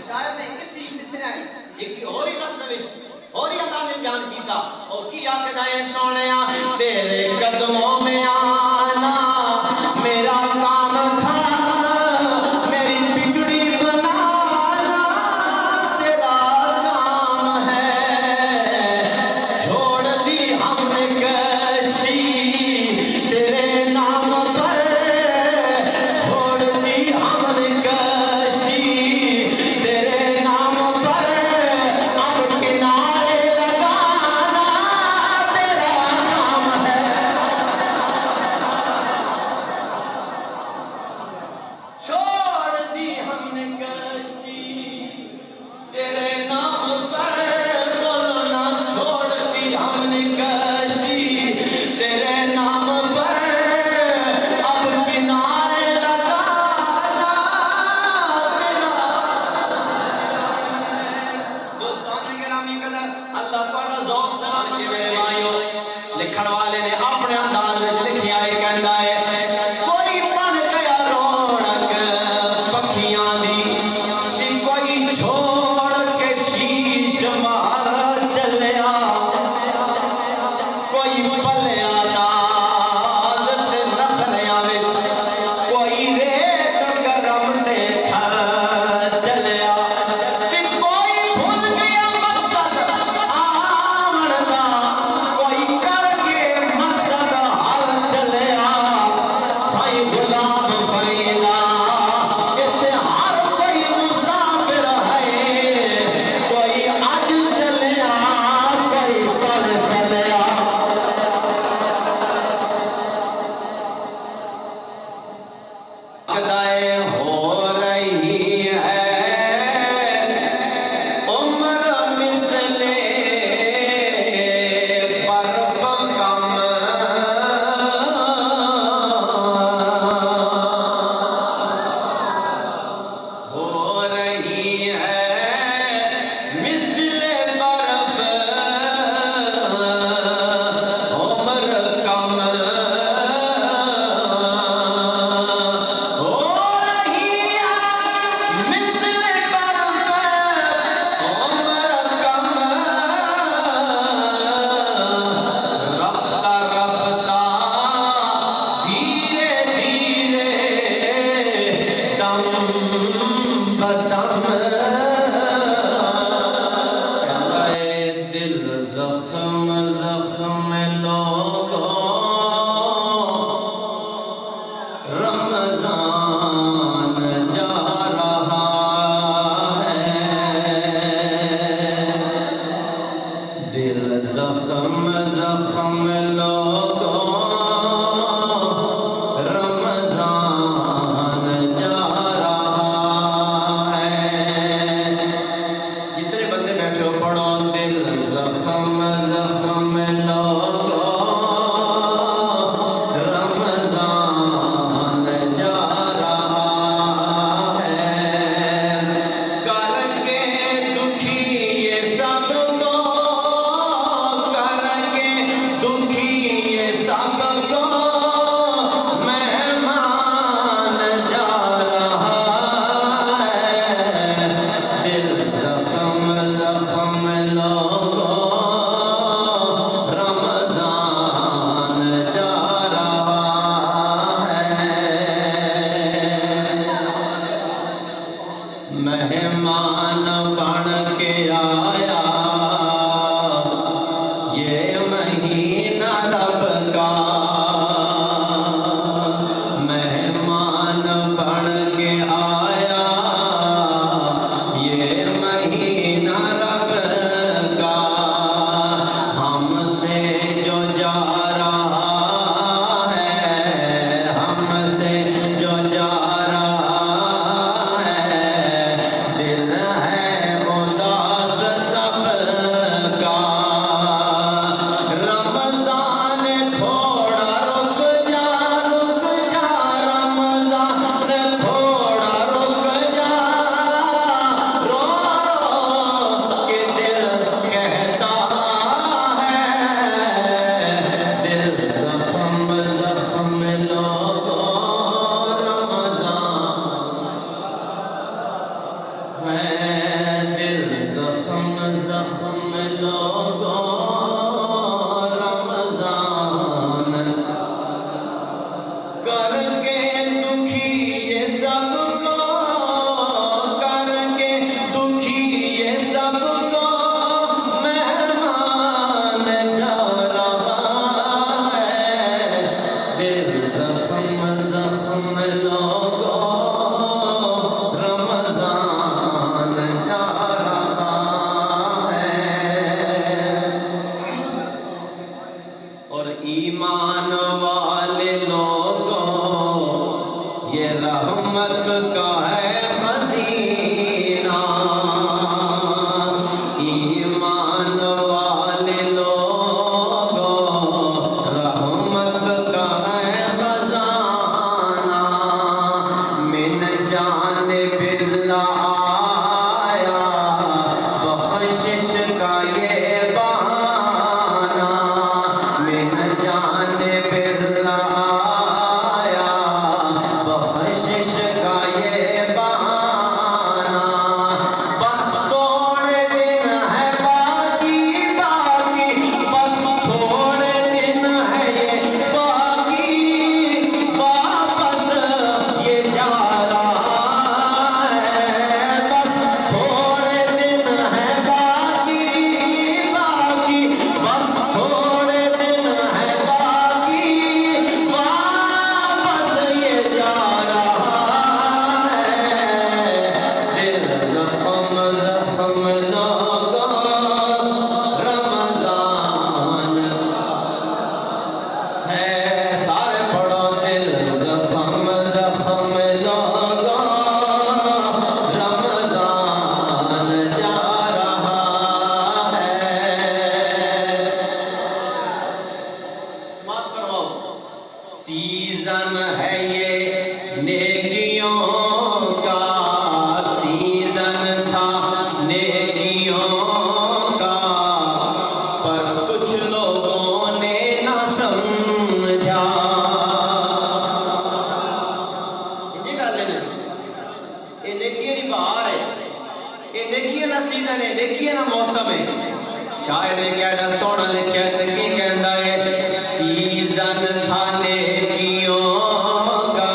شاید نے اسی مصرع ایک اور ہی لفظ وچ اور ہی ادا نے بیان کیتا اور کی آکھدا ہے سونیا تیرے قدموں میں آنا میرا کام تھا میری بگڑی بنانا تیرا کام ہے چھوڑ دی ہم نے کشتی تیرے نام پر چھوڑ دی ہم نے کشتی تیرے نام پر اب کنارے لگانا تیرا کام ہے چھوڑ دی ہم نے کشتی تیرے نام پر بولنا چھوڑ دی ہم نے کشتی تیرے نام پر اب کنارے لگانا تیرا دوستان گرامی قدر اللہ تعالیٰ ذوق سلام کے میرے بھائیوں لکھن والے نے اپنے انداز میں لکھیا ہے کہندا ہے کوئی بن گیا رونق پکھیاں دی کوئی چھوڑ کے شیش مار چلیا کوئی پلیا نال تے نخلیاں وچ کوئی ریت گرم تے تھر چلیا تے کوئی بھول گیا مقصد آمن دا کوئی کر کے مقصد حل چلیا سائی غلام فریدا اتنے ہر کوئی مسافر ہے کوئی اج چلیا کوئی کل چلیا گدائے ہو رہی ہے عمر مثل برف کم ہو رہی ہے مثل برف عمر کم ہو رہی ہے مثل برف عمر کم رفتہ رفتہ دھیرے دھیرے دم بدم اے دل زخم زخم لوگوں رمضان جا رہا ہے دل زخم زخم لوگوں رمضان جا رہا ہے جتنے بندے بیٹھے ہو پڑھو دل زخم زخم لوگوں رمضان جا رہا ہے کر کے دکھی یہ سب کو کر کے دکھی یہ سب کو مہمان جا رہا ہے دل زخم زخم لوگوں رمضان جا رہا ہے مہمان بن کے آیا یہ مہینہ رب کا مہمان بن کے آیا یہ مہینہ رب کا ہم سے جو جا رہا ہے ہم سے جو جا رہا ہے دل ہے اداس سفر دل زخم زخم لوگوں رمضان کر کے دکھی یہ سب کو کر کے دکھی یہ سب کو مہمان جا رہا ہے دل زخم زخم لوگوں رمضان جا رہا ہے اور ایمان والے لوگوں یہ رحمت کا ہے خزینہ ایمان والے لوگوں رحمت کا ہے خزانہ من جانب اللہ آیا بخشش کا یہ بہانہ من جانب اللہ آیا بخشش کا یہ بہانہ بس تھوڑے دن ہے باقی باقی بس تھوڑے دن ہے یہ باقی واپس یہ جا رہا ہے بس تھوڑے دن ہے باقی باقی بس تھوڑے دن ہے باقی واپس یہ جا رہا ہے دل زخم زخم لوگوں رمضان ہے سارے پڑھو دل زخم زخم لوگوں رمضان جا رہا ہے سماعت فرماؤ سیزن ہے یہ نیکیوں کا سیزن تھا نیکیوں کا پر کچھ لوگوں نے نہ سمجھا یہ کر لینا یہ نیکیاں نہیں بہار ہے یہ نیکیاں نہ سیزن ہے نیکیاں نہ موسم ہے شاعر نے کہنا سونا لکھیا ہے کی کہندا ہے سیزن تھا نیکیوں کا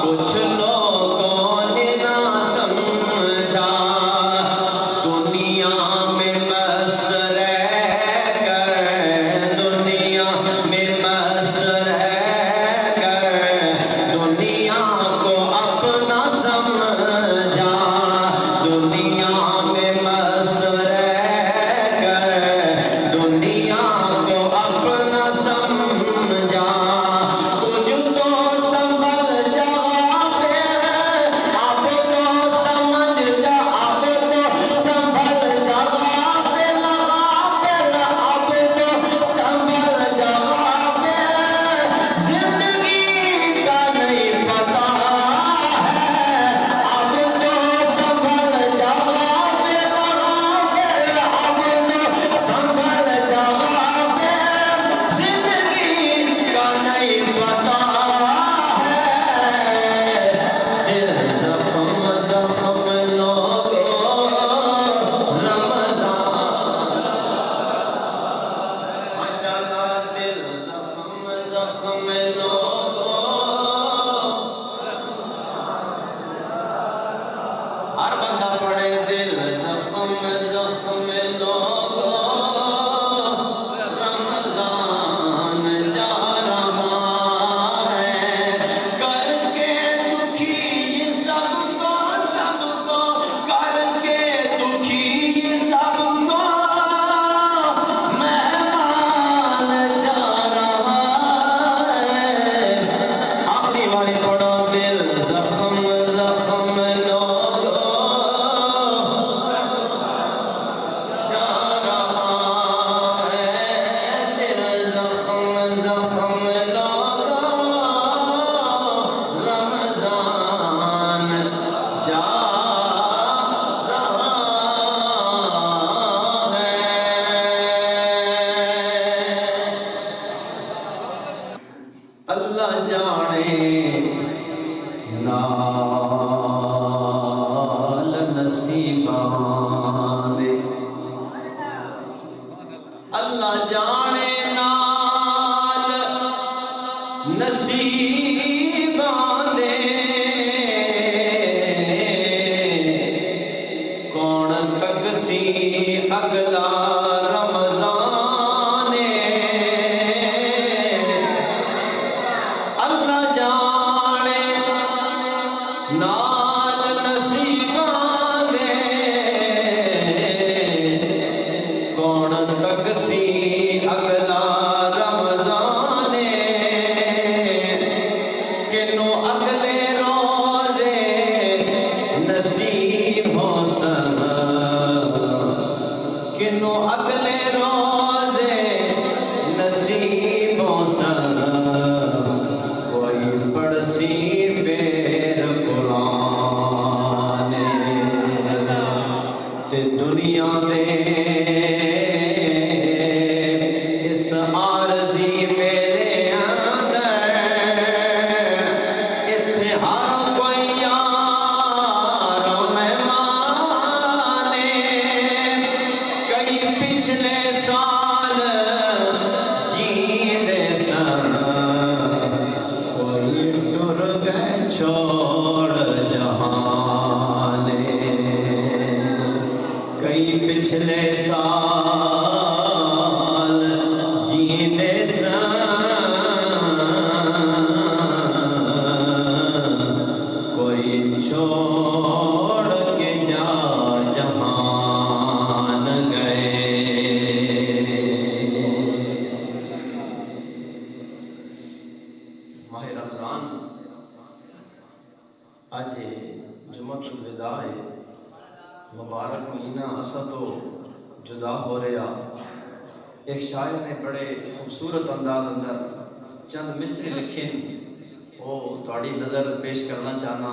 کچھ لوگوں نے نہ سمجھا دنیا میں مست رہ کر دنیا میں مست رہ کر دنیا کو اپنا سمجھا دنیا میں مست رہ کر دنیا کو اپنا سمجھا نصیباں دے اللہ جانے نال نصیباں دے کون تک سی اگلا رمضان اللہ جانے نال نصیباں دے کون تک سی اگلا رمضان کنوں اگلے روزے نصیب ہو سن کنوں اگلے روزے نصیب ہو سن کوئی پڑھ سی پھر قرآن تے دنیا دے اس عارضی میرے اندر اتھے ہر کوئی یار مہمان کئی پچھلے سال جیندے سن کوئی ٹر گئے چھوڑ جہان کئی پچھلے سال جیندے سن کوئی چھوڑ کے جا جہان گئے ماہ رمضان آج جمعۃ الوداع ہے مبارک مہینہ اسا تو جدا ہو رہا ایک شاعر نے بڑے خوبصورت انداز اندر چند مصرے لکھے وہ تھوڑی نظر پیش کرنا چاہنا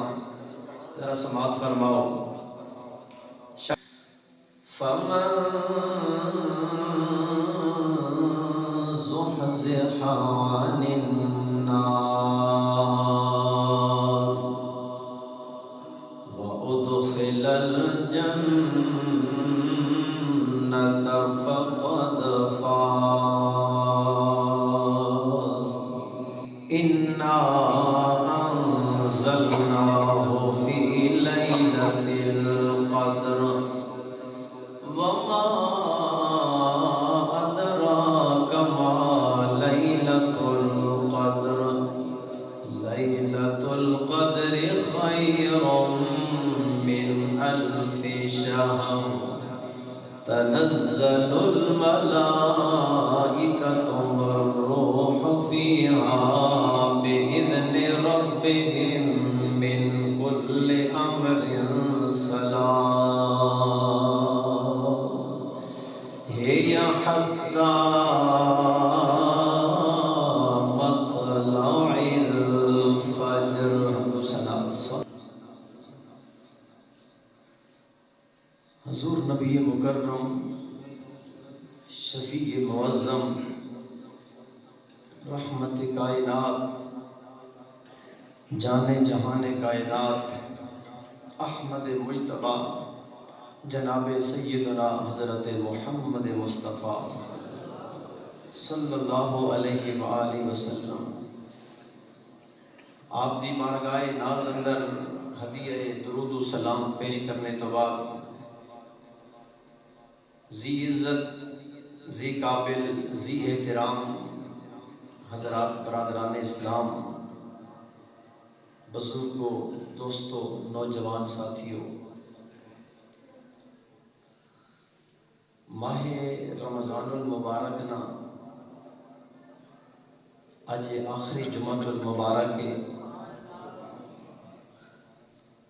ذرا سماعت فرماؤ فمن زحزح عن النار وأدخل الجنة فقد فاز إنا أنزلناه في ليلة القدر وما أدراك ما ليلة القدر ليلة القدر خير من ألف شهر تنزل الملائكة والروح فيها بإذن ربهم من كل أمر سلام هي حتى مطلع الفجر حمد و ثنا حضور نبی مکرم شفیع معظم رحمت کائنات جانے جہان کائنات احمد مجتبی جناب سیدنا حضرت محمد مصطفیٰ صلی اللہ علیہ وآلہ وسلم آپ دی بارگاہ ناز اندر ہدیہ درود و سلام پیش کرنے تو بعد ذی عزت ذی قابل ذی احترام حضرات برادران اسلام بزرگوں دوستوں نوجوان ساتھیوں ماہ رمضان المبارک نا آج آخری جمعۃ المبارک ہے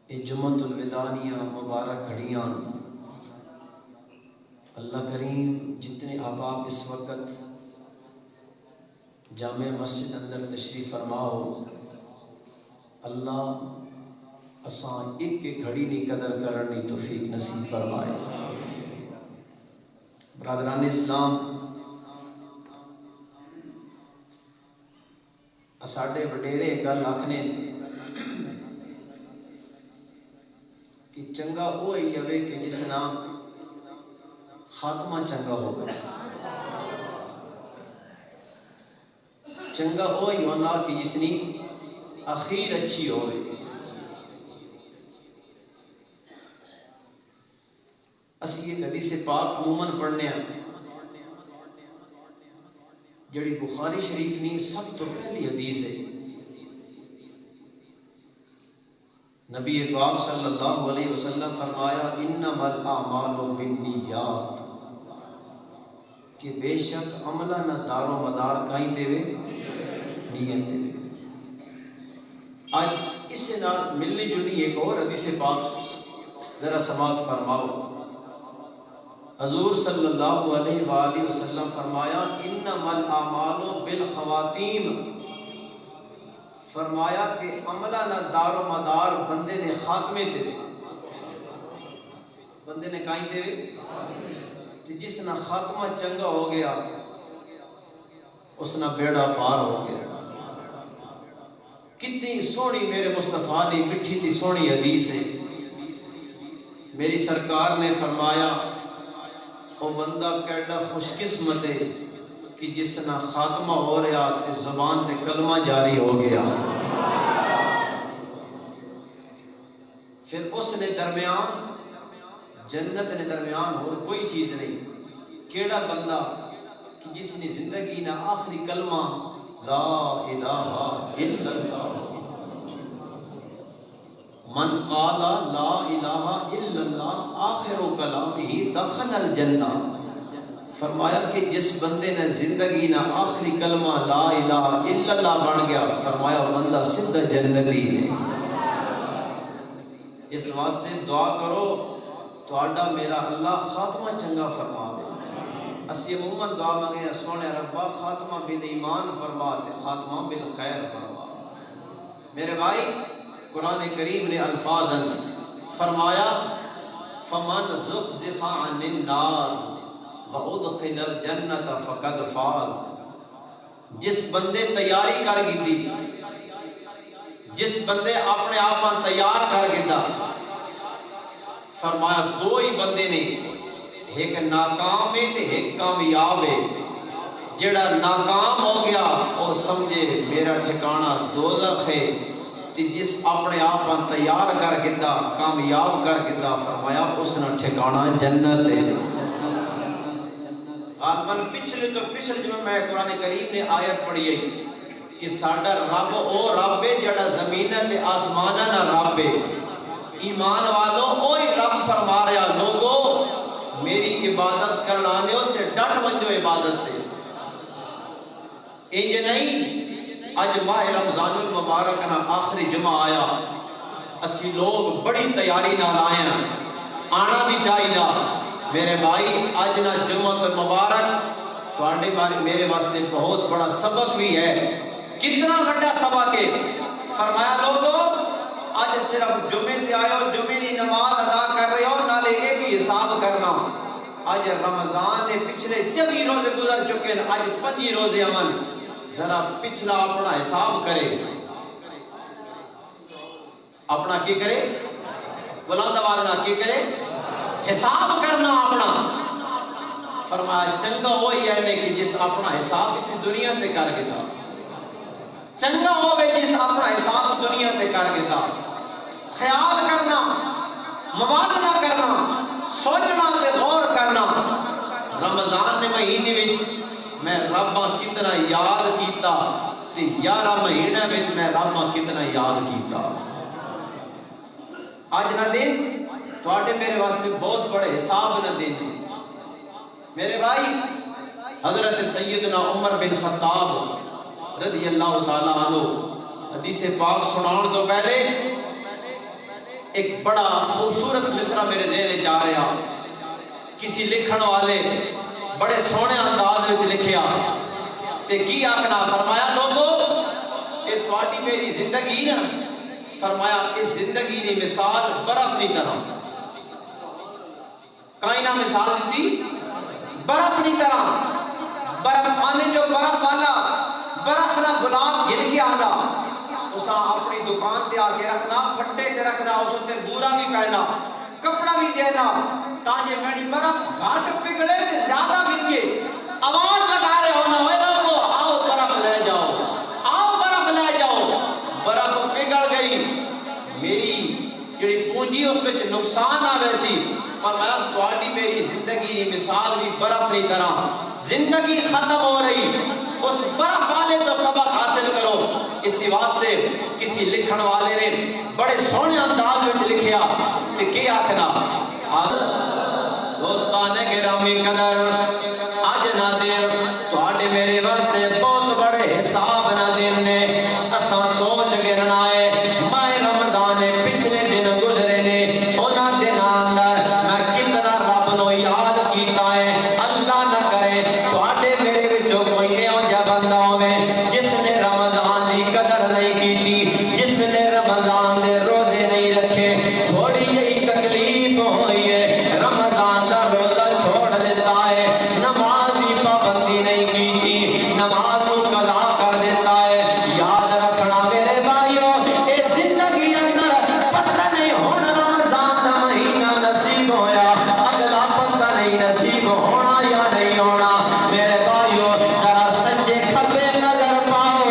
یہ جمعۃ الوداع مبارک گھڑیاں اللہ کریم جتنے احباب اس وقت جامع مسجد اندر تشریف فرماؤ اللہ اساں ایک گھڑی نی قدر کرنی توفیق نصیب فرمائے برادران اسلام ساڈے وڈیرے گل آکھنے کہ چنگا وہی ہوے کہ جس نام خاتمہ چنگا ہوگا، چنگا وہی ہونا کہ جس کی اخیر اچھی ہوئے۔ اسی ایک حدیث پاک عموماً پڑھنے ہیں جڑی بخاری شریف نہیں سب تو پہلی حدیث ہے۔ نبی پاک صلی اللہ علیہ وسلم فرمایا انما الاعمال بالنیات، کہ بے شک عملہ نہ دار و مدار کہیں تے وے نیت تے وے۔ آج اس سے نہ ملنی جلنی ایک اور حدیث پاک ذرا سماعت فرماؤ۔ حضور صلی اللہ علیہ وآلہ وسلم فرمایا انما الاعمال بالخواتیم، فرمایا کہ عملہ نہ دار و مدار بندے نے خاتمے تے، بندے نے کہیں تے جس نہ خاتمہ چنگا ہو گیا اس نہ بیڑا پار ہو گیا۔ کتنی سونی میرے مصطفیٰ دی مٹھی تھی سونی حدیث ہے۔ میری سرکار نے فرمایا او بندہ کیڑا خوش قسمت ہے کہ جس نہ خاتمہ ہو رہا تے زبان تے کلمہ جاری ہو گیا۔ پھر اس نے درمیان جنت نے درمیان اور کوئی چیز نہیں۔ کیڑا بندہ کہ جس نے زندگی نہ آخری کلمہ لا الہ الا اللہ، من قال لا الہ الا اللہ آخر کلامہ دخل الجنہ، فرمایا کہ جس بندے نے زندگی نہ آخری کلمہ لا الہ الا اللہ بن گیا، فرمایا بندہ سیدھا جنتی ہے۔ اس واسطے دعا کرو تہاڈا میرا اللہ خاتمہ چنگا فرماوے۔ اسی عموماً دعا مانگے سونے ربا خاتمہ بالایمان فرما تے خاتمہ بالخیر فرما۔ میرے بھائی قرآن کریم نے الفاظ فرمایا فمن زحزح عن النار وادخل الجنۃ فقد فاز، جس بندے تیاری کر گئی، جس بندے اپنے آپ تیار کر گیا، فرمایا دو ہی بندے نے، ایک ناکام ہے تے ایک کامیاب ہے۔ جڑا ناکام ہو گیا وہ سمجھے میرا ٹھکانہ دوزخ ہے، تے جس اپنے آپ تیار کر گیا کامیاب کر گیا، فرمایا اس نے ٹھکانہ جنت ہے۔ غالباً پچھلے جمعہ میں قرآن کریم نے آیت پڑھی ہے کہ ساڈا رب او رب ہے جڑا زمین تے آسمان نہ رب ہے۔ ایمان والوں وہی رب فرما رہا لوگو میری عبادت کرنا آنے تے ڈٹ ونجو عبادت تے، انج نہیں۔ اج ماہ رمضان المبارک نہ آخری جمعہ آیا، اسی لوگ بڑی تیاری نال آئے ہیں، آنا بھی چاہیے۔ میرے بھائی اج نہ جمعہ المبارک تواڈے بارے میرے واسطے بہت بڑا سبق بھی ہے۔ کتنا بڑا سبق ہے؟ فرمایا لوگو آج صرف جمعے تے آئے ہو، جمعے کی نماز ادا کر رہے ہو، نالے یہ بھی حساب کرنا آج رمضان نے پچھلے 24 روزے گزر چکے ہیں، آج 5 روزے امن، ذرا پچھلا اپنا حساب کرے۔ اپنا کی کرے؟ بلند آواز نہ کی کرے؟ حساب کرنا اپنا۔ فرمایا چنگا وہی ہے کہ جس اپنا حساب اس دنیا تے کر گیا، چنگا ہوئے جس اپنا حساب دنیا تے کر گیا۔ خیال کرنا، موازنہ کرنا، سوچنا تے غور کرنا۔ رمضان نے مہینے وچ میں رباں کتنا یاد کیتا تے 11 مہینے وچ میں رباں کتنا یاد کیتا۔ آج نہ دن تواڈے میرے واسطے بہت بڑے حساب نہ دن۔ میرے بھائی حضرت سیدنا عمر بن خطاب رضی اللہ تعالیٰ عنہ حدیث پاک سنان تو پہلے ایک بڑا خوبصورت مصرع میرے ذہن چ آ رہا، کسی لکھن والے بڑے سونے انداز وچ لکھیا تے کی آخنا، فرمایا لوگو اے تواڈی میری زندگی نا، فرمایا اس زندگی دی مثال برف نہیں طرح، کائنہ مثال دیتی برف نہیں طرح۔ برف آنے جو برف والا برف نہ گلاب گن کے آنا، اسا اپنی دکان تے آ کے رکھنا، پھٹے تے رکھنا، اس تے بورا بھی پہنا، کپڑا بھی دینا تاکہ میری برف گھاٹ پگھلے تے زیادہ بچے. آواز لگا رہے ہو نا اے لوگو آؤ برف لے جاؤ, آؤ برف لے جاؤ. برف پگھل گئی, میری جڑی پونجی اس وچ نقصان آوے سی. فرمایا تواڈی میری زندگی دی مثال بھی برف دی طرح, زندگی ختم ہو رہی, اس برف والے تو سبق حاصل کرو. اسی واسطے کسی لکھن والے نے بڑے سونے انداز وچ لکھیا کہ کیا آکھنا. دوستان گرامی قدر, اج نہ دیر تواڈے میرے واسطے بہت بڑے حساب نہ دن نے. اساں سوچ گرنا ہے ماہ رمضان پچھلے دن گزرے نے, انہاں دناں اندر میں کتنا رب نو یاد کیتا ہے. اللہ نہ کرے تواڈے میرے وچوں کوئی ایہو جا بندہ ہوے جس نے رمضان دی قدر نہیں کیتی, جس نے رمضان دے روزے نہیں رکھے. تھوڑی جہی تکلیف ہوئی ہے, رمضان دا روزہ چھوڑ دیتا ہے, نماز دی پابندی نہیں کیتی, نماز کو قضا کر دیتا ہے. یاد رکھنا میرے بھائیو, اے زندگی اندر پتہ نہیں ہون رمضان دا مہینہ نصیب ہویا, اگلا پتہ نہیں نصیب ہونا یا نہیں ہونا. میرے بھائیو ذرا سجے کھبے نظر پاؤ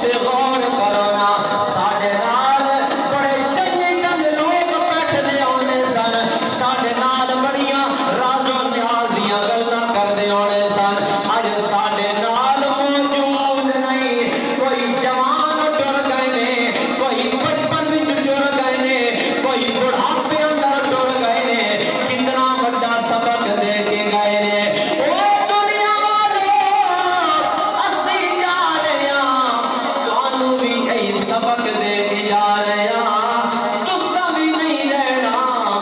تے غور کرو نا, ساڈے نال بڑے چنگے چنگے لوگ بیٹھدے ہونے سن, ساڈے نال بڑیاں راز و نیاز دیاں گلاں کردے ہونے سن. اج ساڈے نال موجود نہیں, کوئی جوان ٹر گئے نے, کوئی بچپن وچ ٹر گئے نے, کوئی بڑھاپے اندر ٹر گئے نے. کتنا بڑا سبق دے کے گئے نے. او دنیا والو اسی جا رہے ہاں, تانوں بھی یہی سبق دے کے جا رہے ہاں. تساں بھی نہیں رہنا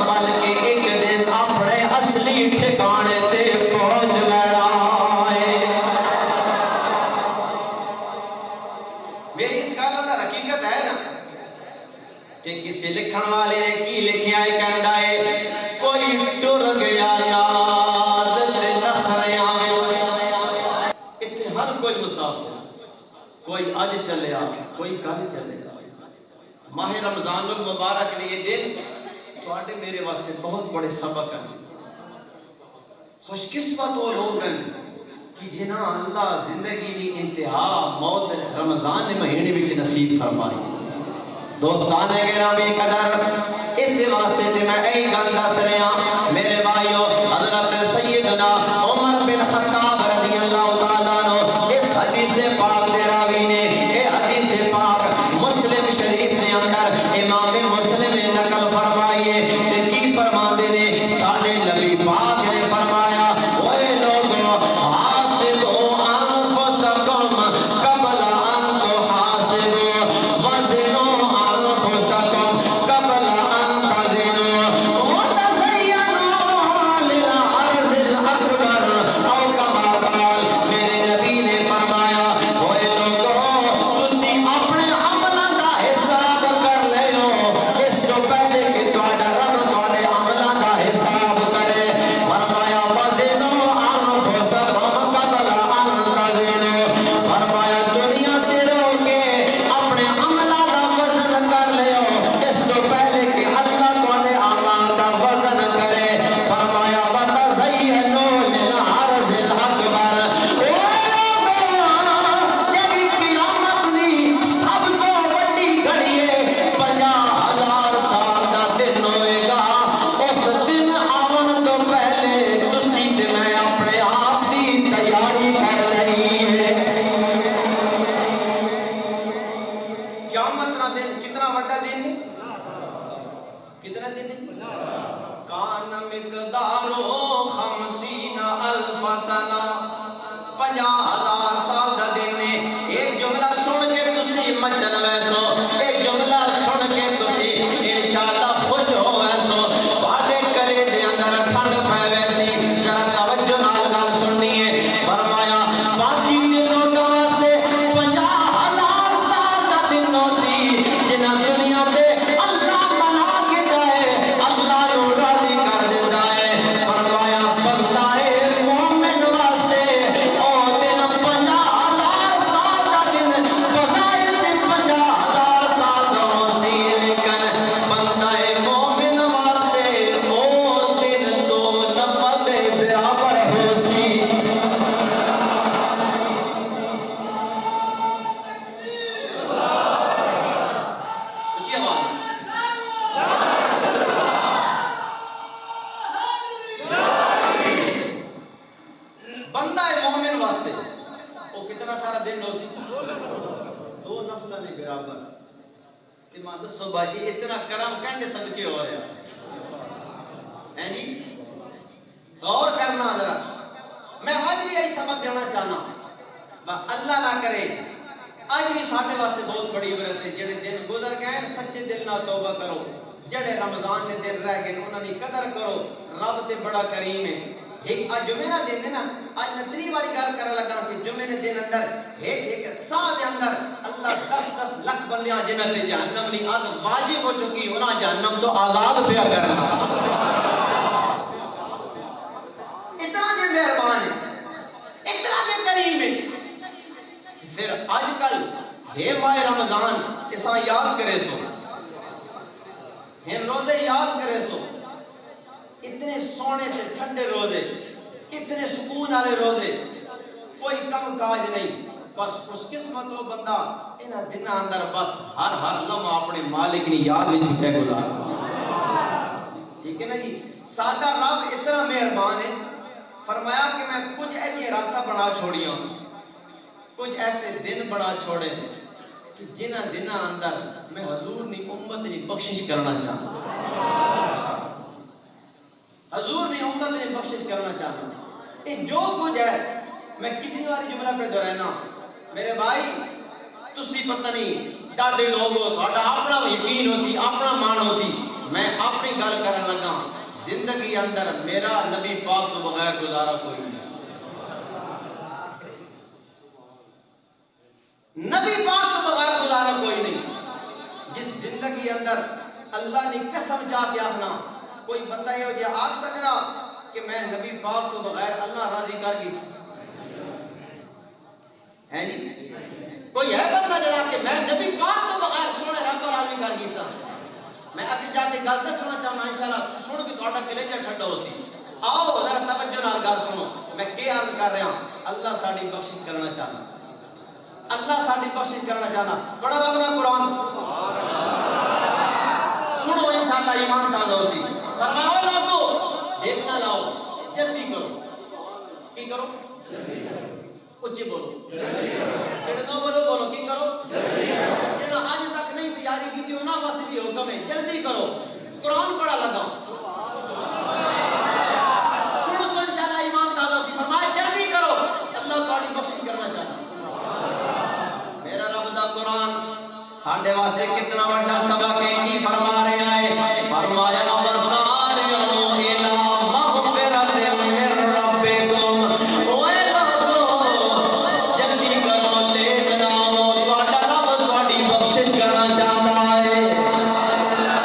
بلکہ ایک دن اپنے اصلی ٹھکانے تے پہنچ جانا ہے. میری اس گل دا حقیقت ہے نا کہ کسی لکھن والے نے کی لکھیا ہے, کہندا ہے کوئی ٹر گیا ناز تے نخریاں وچ. ایتھے ہر کوئی مسافر, کوئی اج چلیا کوئی کل چلیا. ماہ رمضان المبارک نے یہ دن تواڈے میرے واسطے بہت بڑے سبق ہیں. خوش قسمت وہ لوگ ہیں کہ جنہاں اللہ زندگی دی انتہا موت رمضان نے مہینے وچ نصیب فرمائی. دوستان گرامی قدر, اس واسطے تے میں اے گل دس رہا میرے بھائیو, حضرت سیدنا عمر بن خطاب رضی اللہ تعالیٰ عنہ اس حدیث پاک دے راوی نے, اے حدیث پاک مسلم شریف نے اندر امام مسلم نے نقل فرمائی ہے. تے کی فرماندے نے, ساڈے نبی پاک نے فرمایا اوے لوگو حاسبوا انفسکم قبل ان تحاسبوا وزنوا انفسکم قبل ان تزنوا وتزینوا للعرض الاکبر او کما قال. میرے نبی نے فرمایا اوے لوگو تسی اپنے عملاں دا حساب کر لیو اس تو پہلے کہ تہاڈا رب تہاڈے عملاں دا حساب کرے. فرمایا وزنوا انفسکم قبل ان تزنوا. فرمایا دنیا تے رو کے اپنے عملاں دا وزن کر لیو اس تو پہلے کہ اللہ تہاڈے اعمال دا وزن کرے. فرمایا وتزینوا للعرض الاکبر. او لوگو جڑی قیامت دی سب تو بڑی گھڑی ہے 50,000 سال دا دن ہوئے گا. اس دن آون تو پہلے تسی تے میں اپنے آپ دی تیاری کر لینی ہے. قیامت کا دن کتنا بڑا دن ہے, کتنا دن ہے. کان مقدارو 50,000 سنہ, 50,000 سال دا دن ہے. ایک جملہ سن کے تسی مچن ویسو, ایک جملہ سن کے تسی انشاءاللہ خوش ہو ویسو, تواڈے کلے دے اندر ٹھنڈ پے ویسی. ذرا توجہ نال گل سننی ہے. فرمایا باقی دنوں دا واسطے 50,000 سال دا دن ہو سی جنہاں دنیا تے اللہ منا کے جائے, اللہ نو راضی کر دیتا ہے. فرمایا بندہ مومن واسطے او دن رسولہ نے برابر تے ماں دسو بھائی اتنا کرم کہنے صدقے ہو رہا ہے جی غور کرنا ذرا میں آج بھی یہی سبق دینا چاہنا اللہ نہ کرے آج بھی ساڈے واسطے بہت بڑی عبرت ہے جڑے دن گزر گئے سچے دل نہ توبہ کرو جڑے رمضان نے دن رہ گئے انہاں دی قدر کرو رب تے بڑا کریم ہے ایک آج جمعہ نہ دن ہے نا آج میں 3 باری گل کرنے لگا کہ جمعے نے دن اندر ایک سال دے اندر اللہ 10 لاکھ بندیاں جنت تے جہنم نہیں اگ واجب ہو چکی انہاں جہنم تو آزاد پیا کرنا اتنا جو مہربان ہے اتنا جو کریم ہے پھر آج کل ہے ماہ رمضان اساں یاد کرے سو ہن روزے یاد کرے سو اتنے سونے تے ٹھنڈے روزے اتنے سکون والے روزے کوئی کم کاج نہیں بس خوش قسمت ہو بندہ انہاں دناں اندر بس ہر لمحہ اپنے مالک کی یاد وچ پہ گزار ٹھیک ہے نا جی ساڈا رب اتنا مہربان ہے فرمایا کہ میں کچھ ایسی راتاں بنا چھوڑیاں کچھ ایسے دن بڑا چھوڑے کہ جنہ دنہ اندر میں حضور نے امت نے بخشش کرنا چاہتا حضور نے امت نے بخشش کرنا چاہتا یہ جو کچھ ہے میں کتنی باری جملہ پہ دہرانا میرے بھائی تسی پتہ نہیں ڈاڈے لوگ ہو تھوڑا اپنا یقین ہو سی اپنا مان ہو سی میں اپنی گل کرنے لگا زندگی اندر میرا نبی پاک تو بغیر گزارا کوئی نہیں نبی پاک تو بغیر گزارا کوئی نہیں جس زندگی اندر اللہ نے قسم جا کے آخنا کوئی بندہ یہ ہو جائے آگ سکرا کہ میں نبی پاک تو بغیر اللہ راضی کر گئی ہے جی کوئی ہے بندہ جڑا کہ میں نبی پاک تو بغیر سونے رب راضی کر گئی سا میں اگے جا کے گل دسنا چاہنا انشاءاللہ سن کے تہاڈا کلیجہ ٹھنڈا ہو سی آؤ ذرا توجہ نال گل سنو میں کی عرض کر رہا ہوں اللہ ساڈی بخشش کرنا چاہنا اللہ ساڈی بخشش کرنا چاہنا بڑا رب نہ قرآن سنو انشاءاللہ ایمان تازہ ہو سی فرمایا لوگو دیر نہ لاؤ جلدی کرو کی کرو اچھی بولو جڑے نہ بولو کی کرو جڑا آج تک نہیں تیاری کی تھی انہاں واسطے بھی حکم ہے جلدی کرو قرآن پڑھا لگا سنو انشاءاللہ ایمان تازہ ہو سی فرمایا جلدی کرو اللہ تہاڈی بخشش کرنا چاہتا میرا رب دا قرآن ساڈے واسطے کتنا بڑا سبق ہے کی فرما رہا ہے فرمایا وسارعوا الی مغفرۃ من ربکم اوے لوگو جلدی کرو لیٹ نہ ہو تہاڈا رب تہاڈی بخشش کرنا چاہتا ہے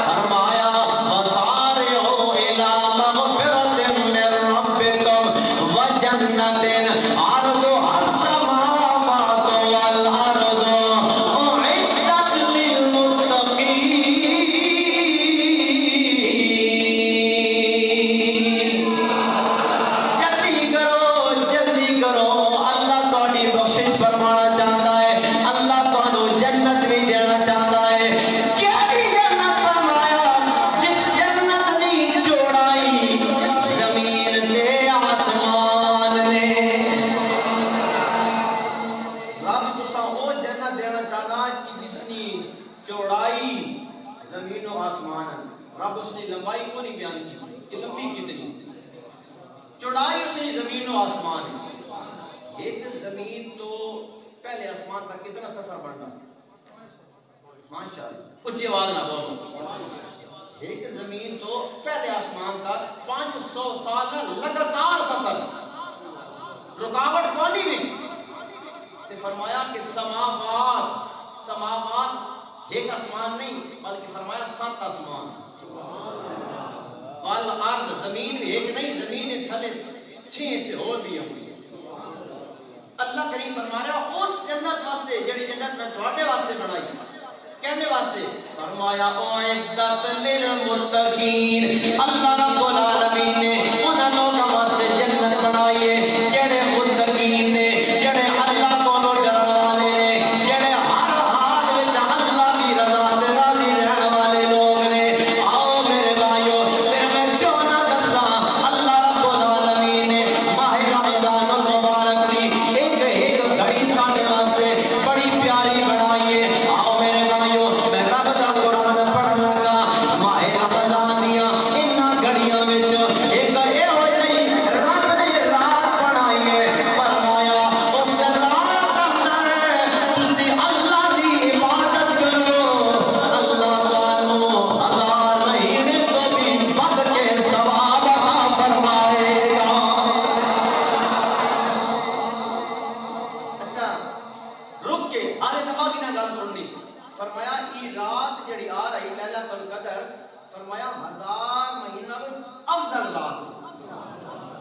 فرمایا وسارعوا الی مغفرۃ من ربکم وجنۃ عرضها السماوات والارض زمین و آسمان رب اس نے لمبائی کو نہیں بیان کی کہ لمبی کتنی چوڑائی اس نے زمین و آسمان ہے ایک زمین تو پہلے آسمان تک کتنا سفر بڑھنا ماشاءاللہ اچھی آواز نہ بولو ایک زمین تو پہلے آسمان تک 500 سال کا لگاتار سفر رکاوٹ کونی وچ تے فرمایا کہ سماوات ایک آسمان نہیں بلکہ فرمایا 7 آسمان والارض زمین بھی ایک نہیں زمین تھلے 6 سے اور بھی ہیں اللہ کریم فرما رہا اس جنت واسطے جڑی جنت میں تواڈے واسطے بنائی کہنے واسطے فرمایا اعدت للمتقین اللہ رب العالمین نے انہاں لوگاں واسطے جنت بنائی ہے جڑے متقین نے جڑے اللہ کو ڈرن والے نے جڑے ہر حال وچ اللہ دی رضا تے راضی رہن والے لوگ نے آؤ میرے بھائیو پھر میں کیوں نہ دساں اللہ رب العالمین نے ماہ رمضان المبارک دی ایک گھڑی ساڈے واسطے بڑی پیاری بنائی ہے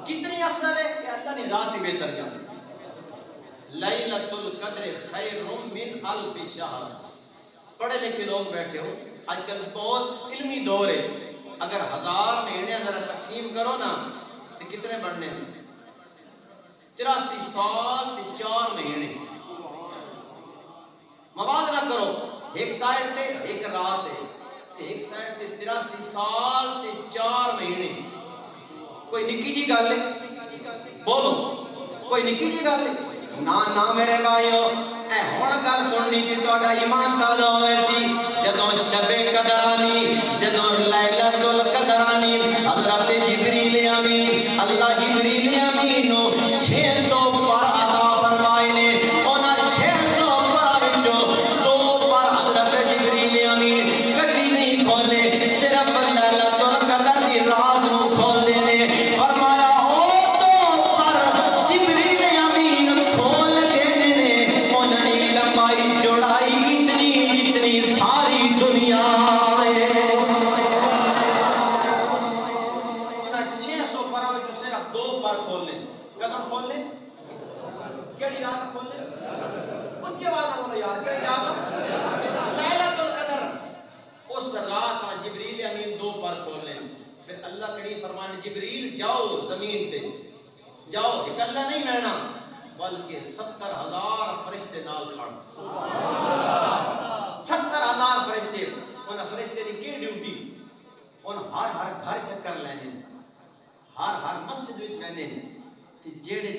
کتنی افضل ہے کہ اللہ نے ذات ہی بہتر جانے. لیلۃ القدر خیر من الف شہر. پڑھے لکھے لوگ بیٹھے ہو, آج کل بہت علمی دور ہے, اگر 1000 مہینے ذرا تقسیم کرو نا تو کتنے بڑھنے ہیں؟ 83 سال تے 4 مہینے. موازنہ کرو, ایک سائڈ تے ایک رات ہے تے ایک سائڈ تے 83 سال تے 4 مہینے. کوئی نکی جی گل ہے؟ بولو کوئی نکی جی گل ہے؟ نا میرے بھائیو, اے ہن گل سننی تے تہاڈا ایمان تازہ ہوئے سی. جدوں شب قدر آنی, جدوں لیلۃ القدر آنی, حضرت جبریل امین, اللہ جبریل امین نو 600 پر عطا فرمائے نے. انہاں 600 پر وچوں 2 پر حضرت جبریل امین کدی نہیں کھولے, صرف لیلۃ القدر دی رات نو کھولدے نے. فرمایا او 2 پر جبریل امین کھول دیندے نے. انہاں دی لمبائی چوڑائی اتنی جتنی ساری دنیا ہے. انہاں 600 پراں وچوں صرف 2 پر کھولنے. کدوں کھولنے؟ کیڑی رات کھولنے؟ اچھی آواز نہ بولو یار, کیڑی رات؟ لیلۃ القدر. اس رات جبریل امین 2 پر کھولنے. پھر اللہ کریم فرمانے جبریل جاؤ زمین تے جاؤ, اکلا نہیں رہنا بلکہ 70,000 فرشتے نال کھڑ. 70,000 فرشتے. انہاں فرشتے دی کی ڈیوٹی؟ انہاں ہر گھر چکر لینے, ہر مسجد وچ ویندے نے, تے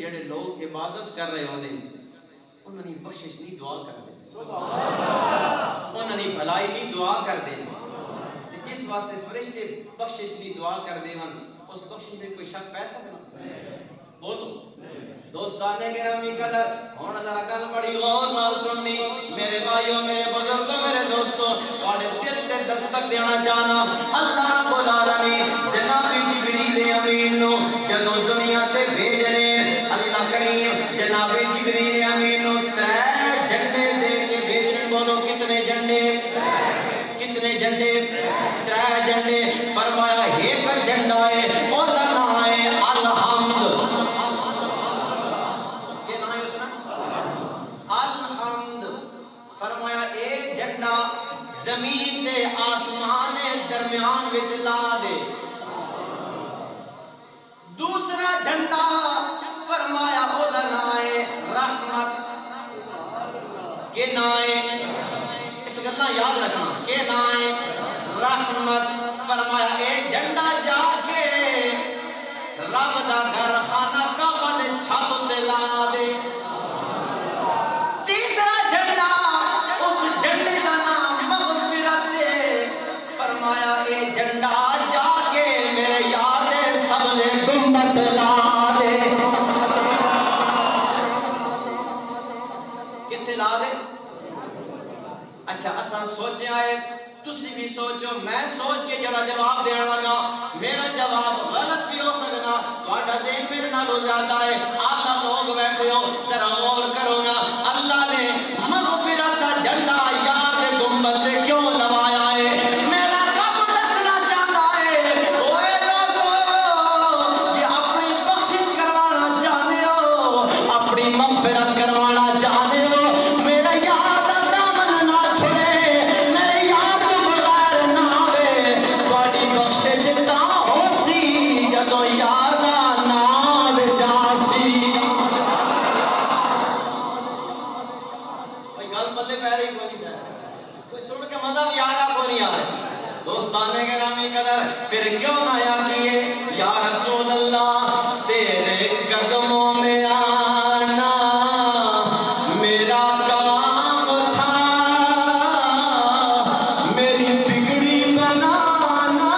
جڑے لوگ عبادت کر رہے ہوندے انہاں دی بخشش نہیں دعا کردے, انہاں دی بھلائی نہیں دعا کردے. تے جس واسطے فرشتے بخشش نہیں دعا کردے ون, اس بخشش میں کوئی شک پی سکدا؟ بولو دوستان گرامی قدر, ہن ذرا گل بڑی غور نال سننی. میرے بھائیو, میرے بزرگوں, میرے دوستو, تواڈے دل تے دستک دینا چاہنا. اللہ رب العالمین جناب جبریل امین نو جدوں دنیا تے بھیجنے, اللہ کریم جناب جبریل امین نو 3 جھنڈے دے کے بھیجنے. بولو کتنے جھنڈے؟ کتنے جھنڈے؟ 3 جھنڈے. فرمایا ایک جھنڈا ہے او دا نام ہے الحمد. کیا نام ہے اس کا؟ الحمد. فرمایا اے جھنڈا زمین تے آسمان درمیان وچ لا دے. دوسرا جھنڈا فرمایا او دا نام ہے رحمت. کہ نام ہے, اس گلا یاد رکھنا, کہ نام ہے رحمت. فرمایا اے جھنڈا جا کے رب دا گھر خانہ کعبہ دے چھت تے لا دے. تیسرا جھنڈا, اس جھنڈے دا نام مغفرت ہے. فرمایا اے جھنڈا جا کے میرے یار دے سبزے گنبد لا دے. کتنے لا دے؟ اچھا اساں سوچیا ہے, تسی بھی سوچو, میں سوچ کے جڑا جواب دینا لگا, میرا جواب غلط بھی ہو سکنا, تہاڈا ذہن میرے نالوں زیادہ ہے. آپ لوگ بیٹھے ہو, ذرا غور کرو نا. اللہ نے مغفرت دا جھنڈا یار دے گنبد تے کیوں لوایا ہے؟ میرا رب دسنا چاہتا ہے, اوے لوگو جے اپنی بخشش کروانا چاہتے ہو, اپنی مغفرت کروانا چاہتے ہو, میرا یار دا دامن نہ چھوڑے, میرے یار تو بغیر نہ آوے. تہاڈی بخشش تاں ہو سی جدوں یار دا نام وچ آسی. کوئی گل پلے پہ رہی کوئی نہیں, کوئی سن کے مزہ بھی آ رہا کوئی نہیں آ رہا. دوستان گرامی قدر, پھر کیوں نہ آیا کیے یا رسول اللہ تیرے قدموں میں آنا میرا کام تھا, میری بگڑی بنانا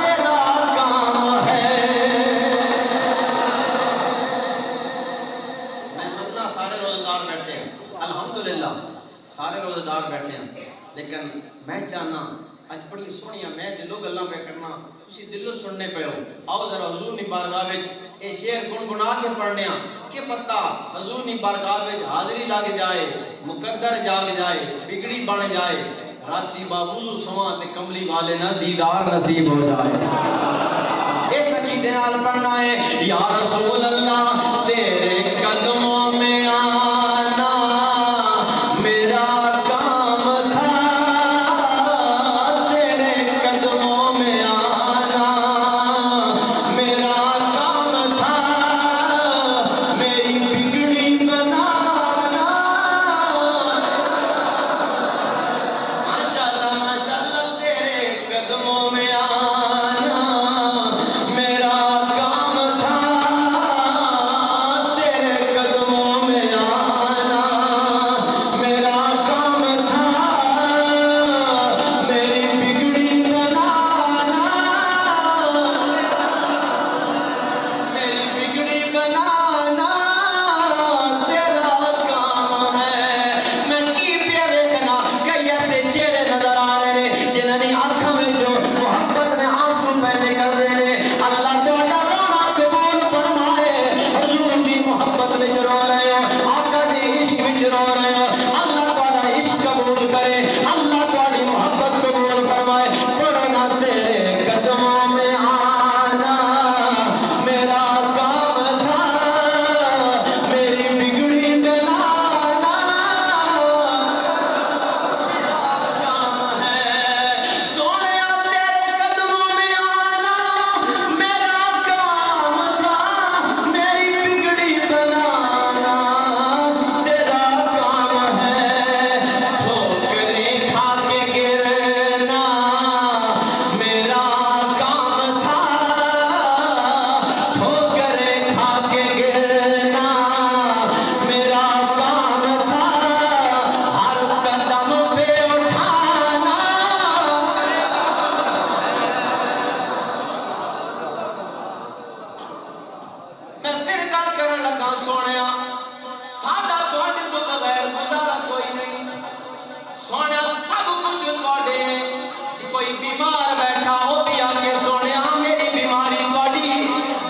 تیرا کام ہے. میں ملنا سارے روزدار بیٹھے ہیں, الحمدللہ سارے روزدار بیٹھے ہیں, لیکن میں چاہنا اج بڑی سونیاں میں دلوں گلاں پہ کرنا, تسی دلوں سننے پہ ہو. آؤ ذرا حضور دی بارگاہ وچ اے شعر گنگنا کے پڑھنے ہاں, کہ پتہ حضور دی بارگاہ وچ حاضری لگ جائے, مقدر جاگ جائے, بگڑی بن جائے, راتی باوضو سواں تے کملی والے نہ دیدار نصیب ہو جائے. اس عقیدے نال پڑھنا ہے یا رسول اللہ تیرے قدموں میں آنا میرا کام تھا تیرے قدموں میں آنا میرا کام تھا میری بگڑی بنانا ماشاءاللہ تیرے قدموں میں آنا میرا کام تھا تیرے قدموں میں آنا میرا کام تھا میری بگڑی بنانا میری بگڑی بنانا تیرا کام ہے میں کی پیا ویکھنا کئی ایسے چہرے نظر آ رہے ہیں جنہاں دی آنکھاں وچوں محبت نے آنسو پہ نکل دے نے اللہ تہاڈا رونا قبول فرمائے حضور دی محبت وچ رو رہے ہو آقا دی عشق وچ رو رہے ہو اللہ تہاڈا عشق قبول کرے اللہ تہاڈی محبت قبول فرمائے پڑھو نا تیرے قدموں میں آنا میرا کام تھا میری بگڑی بنانا میرا کام ہے سونیا تیرے قدموں میں آنا میرا کام تھا میری بگڑی بنانا تیرا کام ہے ٹھوکریں کھا کے گرنا میرا کام تھا ٹھوکریں کھا کے گرنا میرا کام تھا ہر قدم پہ اٹھانا میں پھر گل کرن لگا سونیا ساڈا تواڈے تو بغیر گزارا کوئی نہیں سونیا سب کچھ تواڈے کوئی بیمار بیٹھا ہو بھی آگے سونیا میری بیماری تواڈی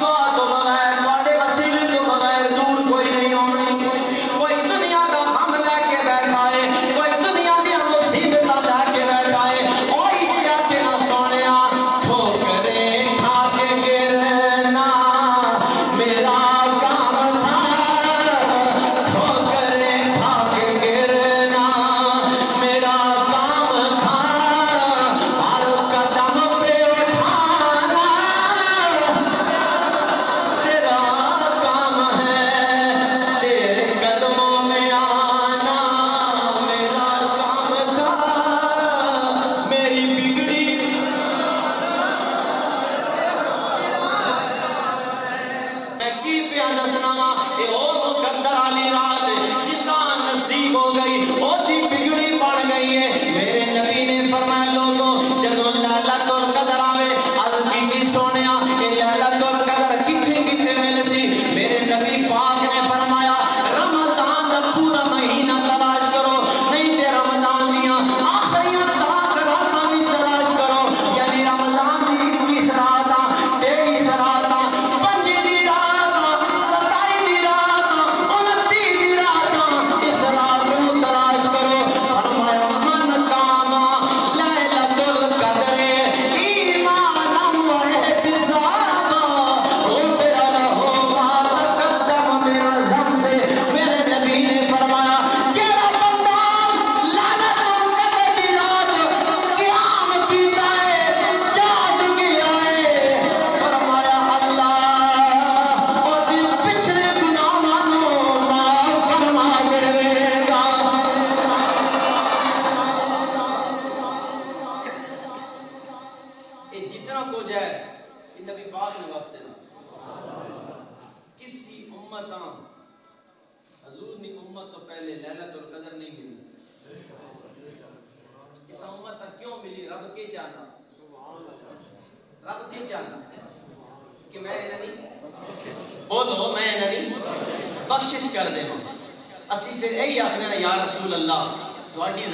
دعا تو بغیر تواڈے وسیلے تو بغیر دور کوئی نہیں ہونی کوئی دنیا دا غم لے کے بیٹھا ہے کوئی دنیا دی مصیبتاں لے کے بیٹھا ہے اوہی جا کے نہ سونیا ٹھوکریں کھا کے گرنا میرا کام تھا ٹھوکریں کھا کے گرنا میرا کام تھا ہر قدم پہ اٹھانا تیرا کام ہے تیرے قدموں میں آنا میرا کام تھا میری بگڑی میں کی پیا دسنا وا اے او مقدر والی رات جساں نصیب ہو گئی او دی بگڑی بن گئی ہے میرے نبی نے فرمایا لوگوں جدوں لیلۃ القدر آوے عرض کی سونیا اے لیلۃ القدر کتھے کتھے مل سی میرے نبی پاک نے فرمایا رمضان دا پورا مہینہ تلاش کرو نہیں تے رمضان دیاں آخریاں تاک راتاں بھی تلاش کرو یعنی رمضان دی 21 راتاں 23 راتاں 5 دی راتاں 27 دی راتاں 29 دی راتاں اس رات نوں تلاش کرو فرمایا من کاما لیلۃ القدر ایمانا و احتسابا غفر له ما تقدم من ذنب میرے نبی نے فرمایا جیڑا بندہ لیلۃ القدر دی رات قیام پیتا ہے جاگ کے آئے فرمایا اللہ او دل پچھلے گناہاں نوں معاف فرما دے گا یہ جتنا کچھ ہے یہ نبی پاک نے واسطے دا کسی امتاں حضور نے امت تو پہلے لیلۃ القدر نہیں ملی اس امت کیوں ملی رب کے چاہنا رب کے چاہنا کہ میں نہیں بولو میں نہیں بخشش کر دے اسی پھر یہی آخنے نا یا رسول اللہ تہاڈی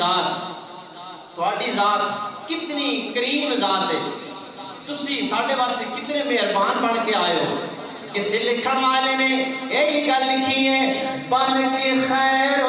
ذات کتنی کریم ذات ہے تسی ساڈے واسطے کتنے مہربان بن کے آئے ہو کہ لکھن والے نے یہی گل لکھی ہے بن کے خیر